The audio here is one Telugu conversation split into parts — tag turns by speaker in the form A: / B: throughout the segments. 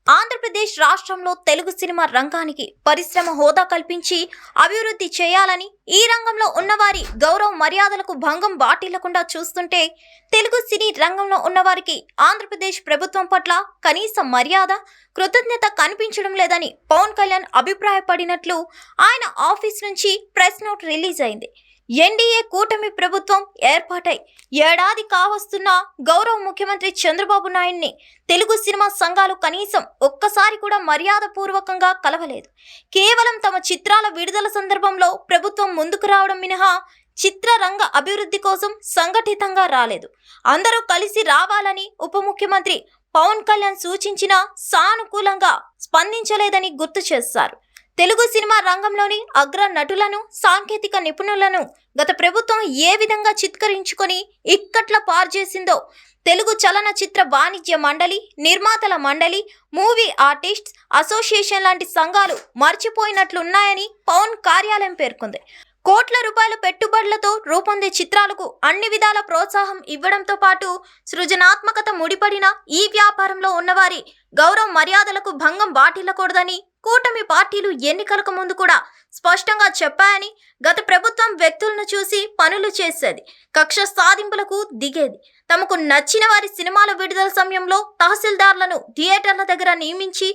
A: ఆంధ్రప్రదేశ్ రాష్ట్రంలో తెలుగు సినిమా రంగానికి పరిశ్రమ హోదా కల్పించి అభివృద్ధి చేయాలని, ఈ రంగంలో ఉన్నవారి గౌరవ మర్యాదలకు భంగం వాటిల్లకుండా చూస్తుంటే తెలుగు సినీ రంగంలో ఉన్నవారికి ఆంధ్రప్రదేశ్ ప్రభుత్వం పట్ల కనీస మర్యాద, కృతజ్ఞత కనిపించడం లేదని పవన్ కళ్యాణ్ అభిప్రాయపడినట్లు ఆయన ఆఫీస్ నుంచి ప్రెస్ నోట్ రిలీజ్ అయింది. ఎన్డీఏ కూటమి ప్రభుత్వం ఏర్పాటై ఏడాది కావస్తున్న గౌరవ ముఖ్యమంత్రి చంద్రబాబు నాయుడిని తెలుగు సినిమా సంఘాలు కనీసం ఒక్కసారి కూడా మర్యాదపూర్వకంగా కలవలేదు. కేవలం తమ చిత్రాల విడుదల సందర్భంలో ప్రభుత్వం ముందుకు రావడం మినహా చిత్రరంగ అభివృద్ధి కోసం సంఘటితంగా రాలేదు. అందరూ కలిసి రావాలని ఉప ముఖ్యమంత్రి పవన్ కళ్యాణ్ సూచించినా సానుకూలంగా స్పందించలేదని గుర్తు చేశారు. తెలుగు సినిమా రంగంలోని అగ్ర నటులను, సాంకేతిక నిపుణులను గత ప్రభుత్వం ఏ విధంగా చిత్కరించుకొని ఇక్కట్ల పారు చేసిందో తెలుగు చలనచిత్ర వాణిజ్య మండలి, నిర్మాతల మండలి, మూవీ ఆర్టిస్ట్స్ అసోసియేషన్ లాంటి సంఘాలు మర్చిపోయినట్లున్నాయని పవన్ కార్యాలయం పేర్కొంది. కోట్ల రూపాయల పెట్టుబడులతో రూపొందే చిత్రాలకు అన్ని విధాల ప్రోత్సాహం ఇవ్వడంతో పాటు సృజనాత్మకత ముడిపడిన ఈ వ్యాపారంలో ఉన్నవారి గౌరవ మర్యాదలకు భంగం వాటిల్లకూడదని కూటమి పార్టీలు ఎన్నికలకు ముందు కూడా స్పష్టంగా చెప్పాయని, గత ప్రభుత్వం వ్యక్తులను చూసి పనులు చేసేది, కక్ష సాధింపులకు దిగేది, తమకు నచ్చిన వారి సినిమాల విడుదల సమయంలో తహసీల్దార్లను థియేటర్ల దగ్గర నియమించి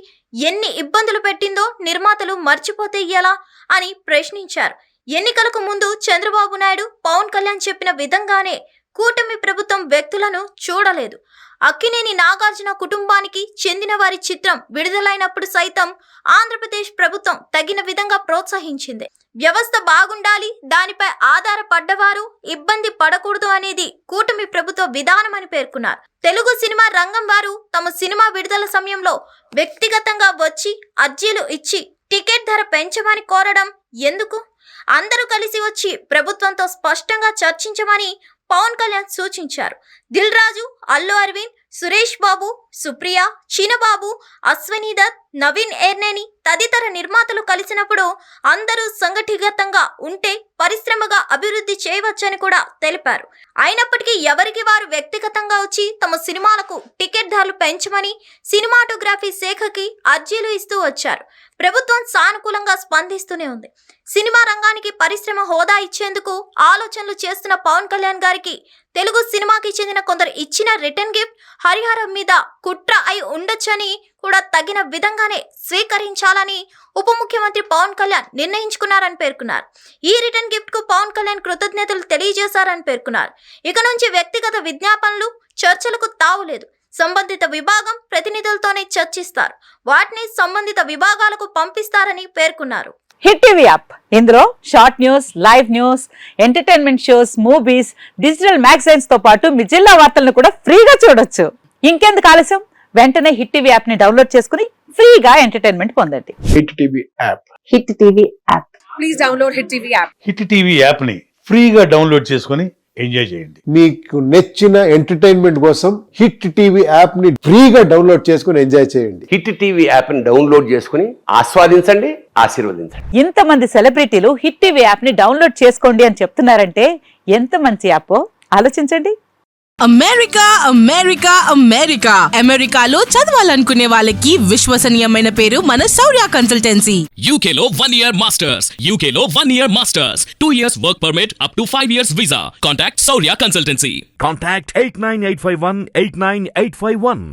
A: ఎన్ని ఇబ్బందులు పెట్టిందో నిర్మాతలు మర్చిపోతే ఎలా అని ప్రశ్నించారు. ఎన్నికలకు ముందు చంద్రబాబు నాయుడు, పవన్ కళ్యాణ్ చెప్పిన విధంగానే కూటమి ప్రభుత్వం వ్యక్తులను చూడలేదు. అక్కినేని నాగార్జున కుటుంబానికి చెందిన వారి చిత్రం విడుదలైనప్పుడు సైతం ఆంధ్రప్రదేశ్ ప్రభుత్వం తగిన విధంగా ప్రోత్సహించింది. వ్యవస్థ బాగుండాలి, దానిపై ఆధారపడ్డవారు ఇబ్బంది పడకూడదు అనేది కూటమి ప్రభుత్వ విధానం అని పేర్కొన్నారు. తెలుగు సినిమా రంగం వారు తమ సినిమా విడుదల సమయంలో వ్యక్తిగతంగా వచ్చి అర్జీలు ఇచ్చి టికెట్ ధర పెంచమని కోరడం ఎందుకు? అందరూ కలిసి వచ్చి ప్రభుత్వంతో స్పష్టంగా చర్చించమని పవన్ కళ్యాణ్ సూచించారు. దిల్ రాజు, అల్లు అరవింద్, సురేష్ బాబు, సుప్రియ, చినబాబు, అశ్వనీ దత్, నవీన్ ఎర్నేని తదితర నిర్మాతలు కలిసినప్పుడు అందరూ సంఘటితంగా ఉంటే పరిశ్రమగా అభివృద్ధి చేయవచ్చని కూడా తెలిపారు. అయినప్పటికీ ఎవరికి వారు వ్యక్తిగతంగా వచ్చి తమ సినిమాలకు టికెట్ ధరలు పెంచమని సినిమాటోగ్రఫీ శాఖకి అర్జీలు ఇస్తూ వచ్చారు. ప్రభుత్వం సానుకూలంగా స్పందిస్తూనే ఉంది. సినిమా రంగానికి పరిశ్రమ హోదా ఇచ్చేందుకు ఆలోచనలు చేస్తున్న పవన్ కళ్యాణ్ గారికి తెలుగు సినిమాకి చెందిన కొందరు ఇచ్చిన రిటర్న్ గిఫ్ట్ హరిహరం మీద కుట్ర అయి ఉండొచ్చని కూడా తగిన విధంగానే స్వీకరించాలని ఉప ముఖ్యమంత్రి పవన్ కళ్యాణ్ నిర్ణయించుకున్నారని పేర్కొన్నారు. ఈ రిటర్న్ గిఫ్ట్ కు పవన్ కళ్యాణ్ కృతజ్ఞతలు తెలియజేశారని పేర్కొన్నారు. ఇక నుంచి వ్యక్తిగత విజ్ఞాపనలు, చర్చలకు తావులేదు. సంబంధిత విభాగం ప్రతినిధులతోనే చర్చిస్తారు, వాటిని సంబంధిత విభాగాలకు పంపిస్తారని పేర్కొన్నారు.
B: హిట్ టీవీ యాప్, ఇందులో short news, live news, entertainment shows, movies, digital magazines తో పాటు మీ జిల్లా వార్తలను కూడా ఫ్రీగా చూడొచ్చు. ఇంకెందుకు ఆలస్యం, వెంటనే హిట్ టీవీ యాప్ ని డౌన్లోడ్ చేసుకుని ఫ్రీగా ఎంటర్టైన్మెంట్ పొందండి.
C: Hit TV app.
B: Hit TV app.
D: Please download hit TV app.
E: Hit TV app ని ఫ్రీగా డౌన్లోడ్ చేసుకుని ఎంజాయ్ చేయండి.
C: మీకు నచ్చిన ఎంటర్టైన్మెంట్ కోసం హిట్ టీవీ యాప్ ని ఫ్రీగా డౌన్లోడ్ చేసుకుని ఎంజాయ్ చేయండి.
F: హిట్ టీవీ యాప్ ని డౌన్లోడ్ చేసుకుని ఆస్వాదించండి, ఆశీర్వదించండి.
B: ఇంతమంది సెలబ్రిటీలు హిట్ టీవీ యాప్ ని డౌన్లోడ్ చేసుకోండి అని చెప్తున్నారంటే ఎంత మంచి యాప్ ఆలోచించండి.
D: అమెరికా అమెరికా అమెరికా అమెరికాలో చదవాలనుకునే వాళ్ళకి విశ్వసనీయమైన పేరు మన శౌర్య కన్సల్టెన్సీ.
G: UK లో 1 year masters, UK లో 1 year masters, 2 years work permit up to 5 years visa. Contact Saurya Consultancy.
H: Contact 89851 89851.